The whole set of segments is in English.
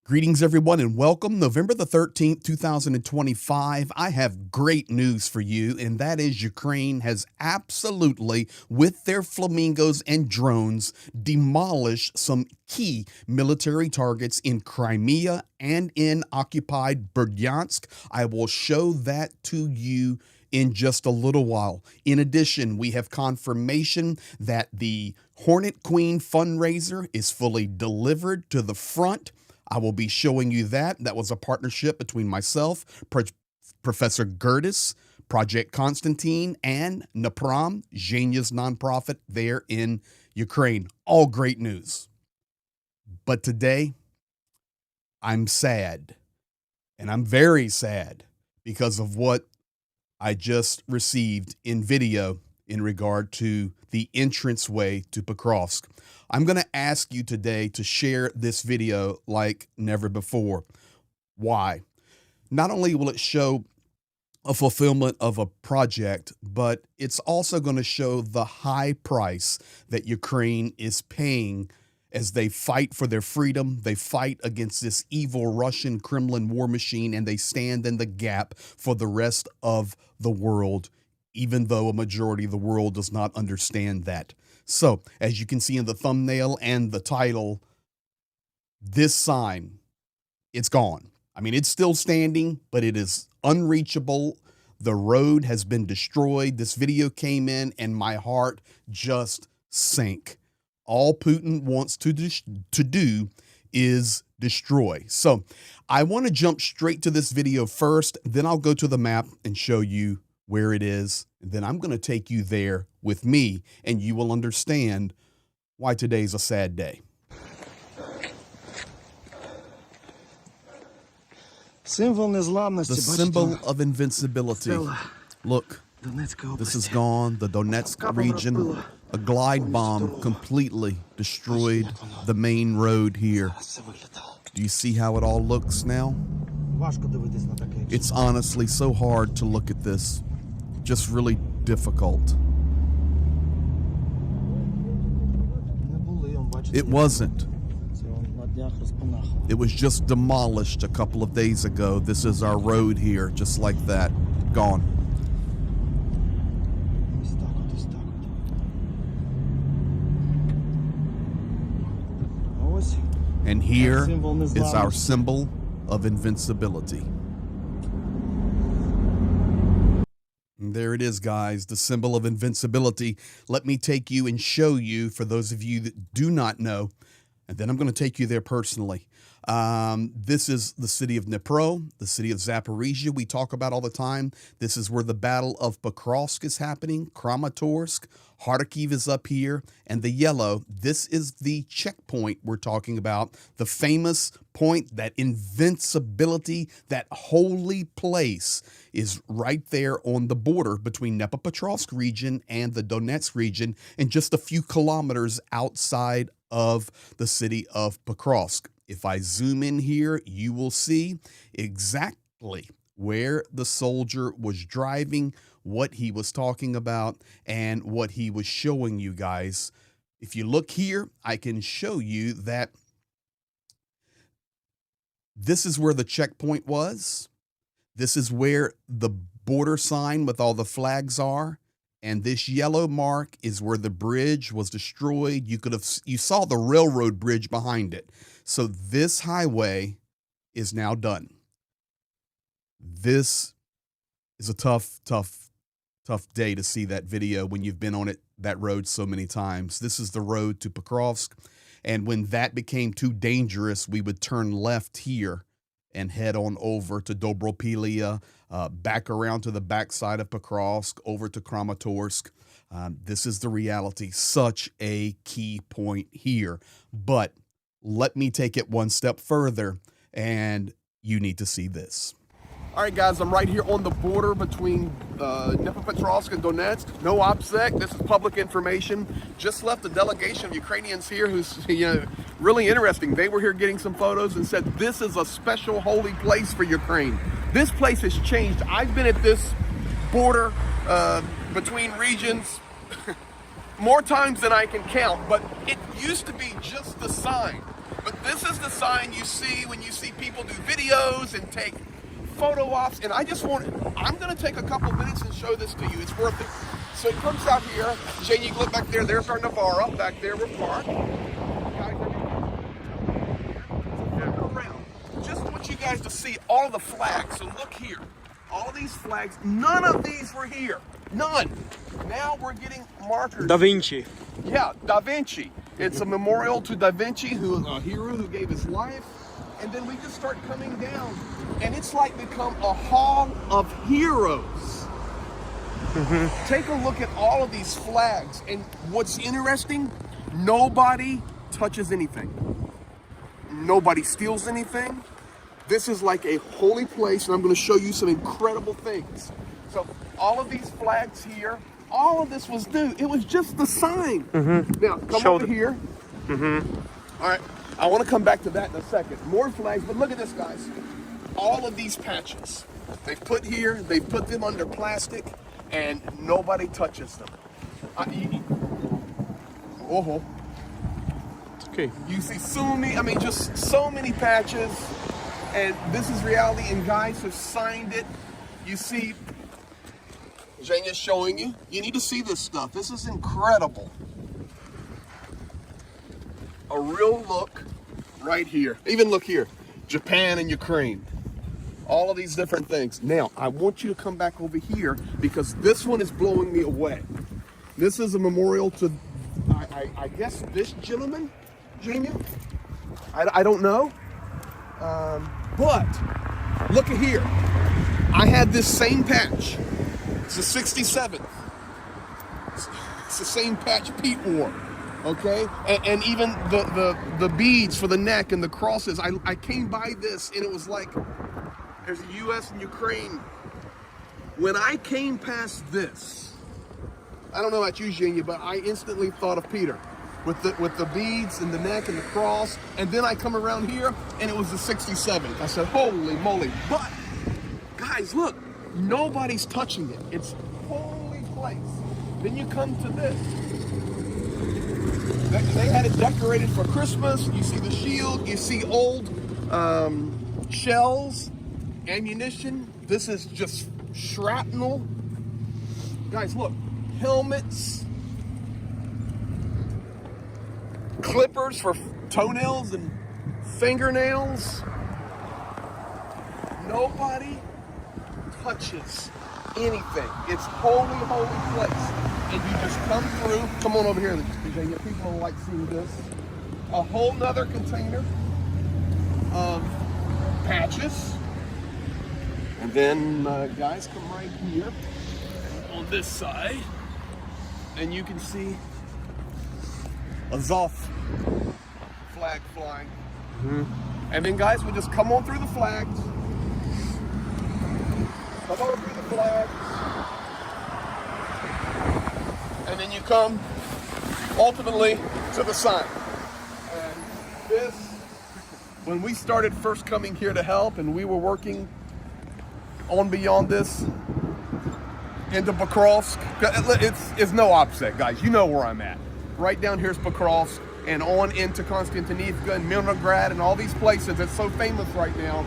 Greetings, everyone, and welcome. November the 13th, 2025. I have great news for you, and that is Ukraine has absolutely, with their flamingos and drones, demolished some key military targets in Crimea and in occupied Bryansk. I will show that to you in just a little while. In addition, we have confirmation that the Hornet Queen fundraiser is fully delivered to the front. I will be showing you that. That was a partnership between myself, Professor Gertis, Project Constantine, and Napram, Zhenya's nonprofit there in Ukraine. All great news. But today, I'm sad. And I'm very sad because of what I just received in video in regard to the entranceway to Pokrovsk. I'm going to ask you today to share this video like never before. Why? Not only will it show a fulfillment of a project, but it's also going to show the high price that Ukraine is paying as they fight for their freedom. They fight against this evil Russian Kremlin war machine, and they stand in the gap for the rest of the world, even though a majority of the world does not understand that. So, as you can see in the thumbnail and the title, this sign, it's gone. I mean, it's still standing, but it is unreachable. The road has been destroyed. This video came in and my heart just sank. All Putin wants to do is destroy. So I want to jump straight to this video first, then I'll go to the map and show you where it is. And then I'm going to take you there with me, and you will understand why today's a sad day. The symbol of invincibility. Look, this is gone. The Donetsk region. A glide bomb completely destroyed the main road here. Do you see how it all looks now? It's honestly so hard to look at this. Just really difficult. It wasn't. It was just demolished a couple of days ago. This is our road here, just like that. Gone. And here is our symbol of invincibility. And there it is, guys, the symbol of invincibility. Let me take you and show you, for those of you that do not know, and then I'm going to take you there personally. This is the city of Dnipro, the city of Zaporizhia we talk about all the time. This is where the Battle of Pokrovsk is happening. Kramatorsk, Kharkiv is up here, and the yellow, this is the checkpoint we're talking about, the famous point, that invincibility, that holy place is right there on the border between Dnipropetrovsk region and the Donetsk region, and just a few kilometers outside of the city of Pokrovsk. If I zoom in here, you will see exactly where the soldier was driving, what he was talking about, and what he was showing you guys. If you look here, I can show you that this is where the checkpoint was. This is where the border sign with all the flags are. And this yellow mark is where the bridge was destroyed. You saw the railroad bridge behind it. So this highway is now done. This is a tough day to see that video when you've been on that road so many times. This is the road to Pokrovsk. And when that became too dangerous, we would turn left here and head on over to Dobropilia, back around to the backside of Pokrovsk, over to Kramatorsk. This is the reality. Such a key point here. But let me take it one step further, and you need to see this. All right, guys, I'm right here on the border between Dnipropetrovsk and Donetsk. No OPSEC. This is public information. Just left a delegation of Ukrainians here who's, really interesting. They were here getting some photos and said this is a special holy place for Ukraine. This place has changed. I've been at this border between regions more times than I can count, but it used to be just the sign. But this is the sign you see when you see people do videos and take photo ops. And I'm gonna take a couple minutes and show this to you. It's worth it. So it comes out here. Shane, you can look back there. There's our Navarra back there. We're parked. Guys, around. Just want you guys to see all the flags. So look here. All these flags, none of these were here. None. Now we're getting markers. Da Vinci. Yeah, Da Vinci. It's a memorial to Da Vinci, who is a hero who gave his life. And then we just start coming down. And it's like become a hall of heroes. Take a look at all of these flags. And what's interesting, nobody touches anything. Nobody steals anything. This is like a holy place, and I'm going to show you some incredible things. So all of these flags here, all of this was new. It was just the sign. Now, come over here. All right, I want to come back to that in a second. More flags, but look at this, guys. All of these patches, they've put here, they've put them under plastic, and nobody touches them. Okay. You see just so many patches. And this is reality, and guys have signed it. You see, Zhenya's showing you. You need to see this stuff. This is incredible. A real look right here. Even look here, Japan and Ukraine. All of these different things. Now, I want you to come back over here because this one is blowing me away. This is a memorial to, I guess, this gentleman, Zhenya? I don't know. But look at here. I had this same patch. It's a 67th. It's the same patch Pete wore. Okay? And even the beads for the neck and the crosses. I came by this and it was like there's the US and Ukraine. When I came past this, I don't know about you, Zhenya, but I instantly thought of Peter. With the beads and the neck and the cross, and then I come around here and it was the 67th. I said, holy moly. But guys, look, nobody's touching it. It's holy place. Then you come to this. They had it decorated for Christmas. You see the shield, you see old shells, ammunition. This is just shrapnel. Guys, look, helmets, clippers for toenails and fingernails. Nobody touches anything. It's holy, holy place. And you just come through. Come on over here, Virginia. People don't like seeing this. A whole nother container of patches. And then guys, come right here on this side. And you can see Azov flag flying. And then guys, we just come on through the flags. Come on through the flags. And then you come ultimately to the sign. And this, when we started first coming here to help and we were working on beyond this into Pokrovsk, it's no offset, guys. You know where I'm at. Right down here's Pokrovsk and on into Konstantinivka and Milnograd and all these places that's so famous right now.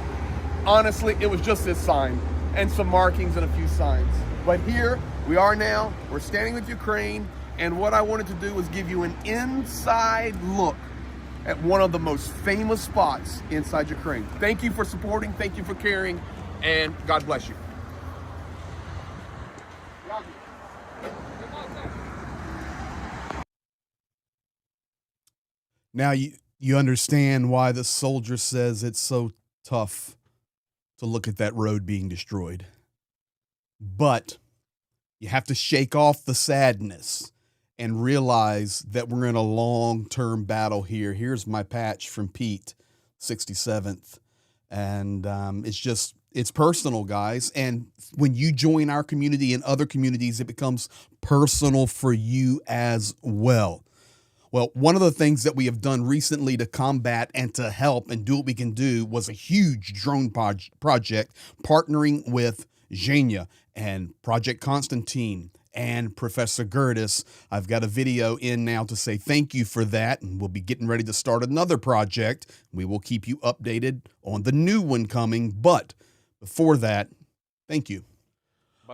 Honestly, it was just this sign and some markings and a few signs. But here we are now, we're standing with Ukraine, and what I wanted to do was give you an inside look at one of the most famous spots inside Ukraine. Thank you for supporting, thank you for caring, and God bless you. Now you understand why the soldier says it's so tough to look at that road being destroyed. But you have to shake off the sadness and realize that we're in a long-term battle here. Here's my patch from Pete, 67th. And it's personal, guys. And when you join our community and other communities, it becomes personal for you as well. Well, one of the things that we have done recently to combat and to help and do what we can do was a huge drone project partnering with Zhenya and Project Constantine and Professor Gertis. I've got a video in now to say thank you for that, and we'll be getting ready to start another project. We will keep you updated on the new one coming, but before that, thank you.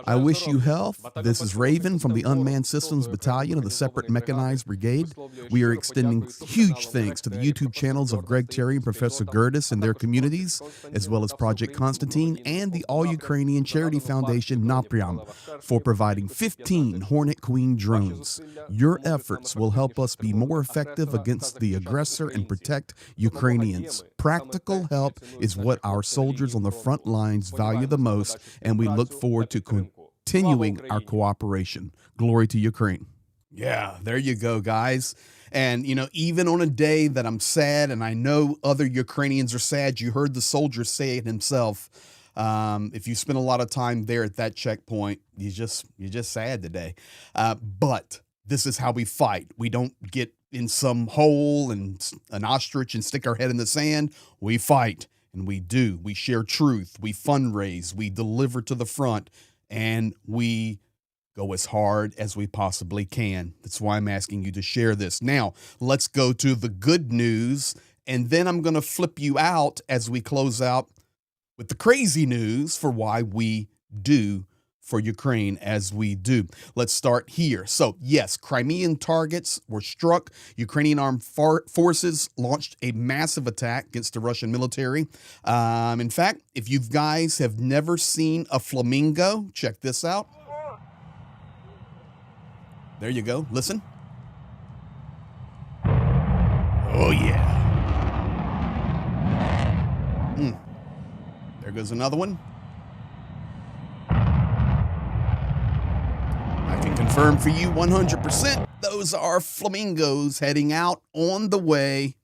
I wish you health. This is Raven from the Unmanned Systems Battalion of the Separate Mechanized Brigade. We are extending huge thanks to the YouTube channels of Greg Terry and Professor Gertis and their communities, as well as Project Constantine and the All-Ukrainian Charity Foundation Napriam for providing 15 Hornet Queen drones. Your efforts will help us be more effective against the aggressor and protect Ukrainians. Practical help is what our soldiers on the front lines value the most, and we look forward to continuing our cooperation. Glory to Ukraine. Yeah, there you go, guys. And, you know, even on a day that I'm sad, and I know other Ukrainians are sad, you heard the soldier say it himself. If you spend a lot of time there at that checkpoint, you're just sad today. But this is how we fight. We don't get in some hole and an ostrich and stick our head in the sand. We fight, and we do. We share truth. We fundraise. We deliver to the front, and we go as hard as we possibly can. That's why I'm asking you to share this. Now, let's go to the good news, and then I'm going to flip you out as we close out with the crazy news for why we do for Ukraine as we do. Let's start here. So yes, Crimean targets were struck. Ukrainian armed forces launched a massive attack against the Russian military. In fact, if you guys have never seen a flamingo, check this out. There you go. Listen. Oh yeah. There goes another one. I can confirm for you 100%, those are flamingos heading out on the way.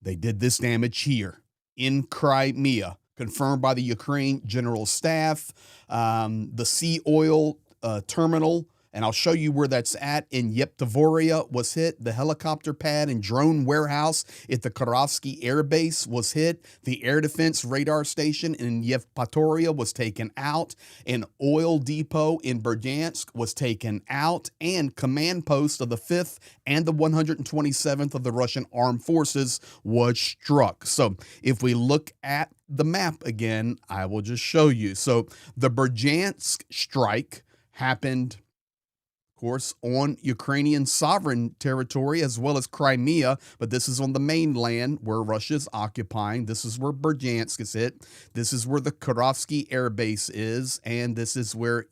They did this damage here in Crimea, confirmed by the Ukraine General Staff. The sea oil terminal, and I'll show you where that's at, in Yevpatoria was hit. The helicopter pad and drone warehouse at the Pokrovsk Air Base was hit. The air defense radar station in Yevpatoria was taken out. An oil depot in Bryansk was taken out. And command post of the 5th and the 127th of the Russian Armed Forces was struck. So if we look at the map again, I will just show you. So the Bryansk strike happened, of course, on Ukrainian sovereign territory as well as Crimea, but this is on the mainland where Russia's occupying. This is where Bryansk is hit. This is where the Pokrovsk Air Base is, and this is where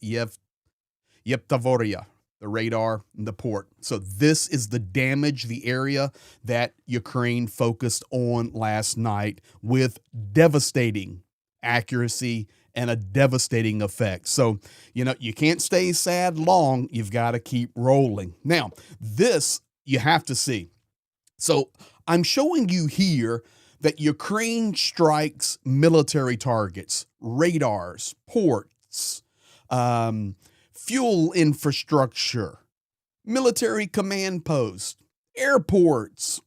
Yevpatoria, the radar and the port. So this is the damage, the area that Ukraine focused on last night with devastating accuracy and a devastating effect. So, you know, you can't stay sad long. You've got to keep rolling. Now, this you have to see. So I'm showing you here that Ukraine strikes military targets, radars, ports, fuel infrastructure, military command posts, airports,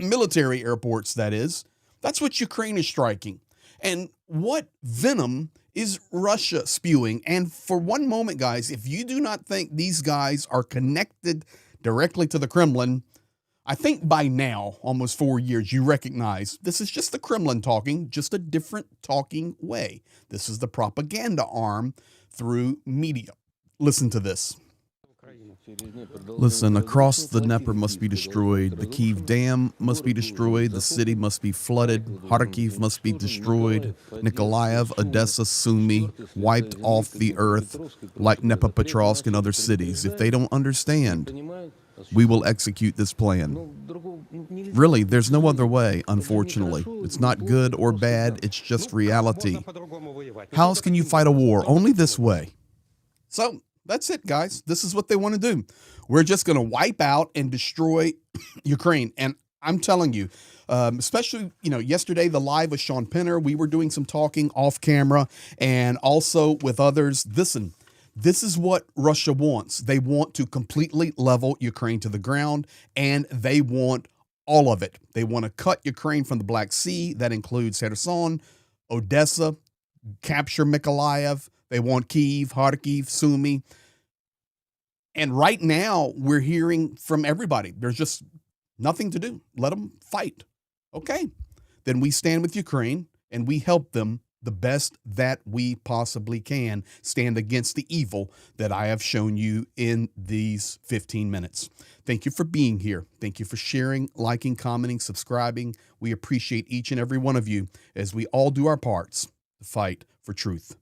military airports, that is. That's what Ukraine is striking. And what venom is Russia spewing? And for one moment, guys, if you do not think these guys are connected directly to the Kremlin, I think by now, almost 4 years, you recognize this is just the Kremlin talking, just a different talking way. This is the propaganda arm through media. Listen to this. Listen, across the Dnieper must be destroyed. The Kyiv Dam must be destroyed. The city must be flooded. Kharkiv must be destroyed. Nikolaev, Odessa, Sumy wiped off the earth like Dnepropetrovsk and other cities. If they don't understand, we will execute this plan. Really, there's no other way, unfortunately. It's not good or bad. It's just reality. How else can you fight a war? Only this way. So, that's it, guys. This is what they want to do. We're just going to wipe out and destroy Ukraine. And I'm telling you, especially, you know, yesterday, the live with Sean Penner, we were doing some talking off camera and also with others. Listen, this is what Russia wants. They want to completely level Ukraine to the ground, and they want all of it. They want to cut Ukraine from the Black Sea. That includes Kherson, Odessa, capture Mykolaiv. They want Kyiv, Kharkiv, Sumy. And right now, we're hearing from everybody. There's just nothing to do. Let them fight. Okay. Then we stand with Ukraine and we help them the best that we possibly can, stand against the evil that I have shown you in these 15 minutes. Thank you for being here. Thank you for sharing, liking, commenting, subscribing. We appreciate each and every one of you as we all do our parts to fight for truth.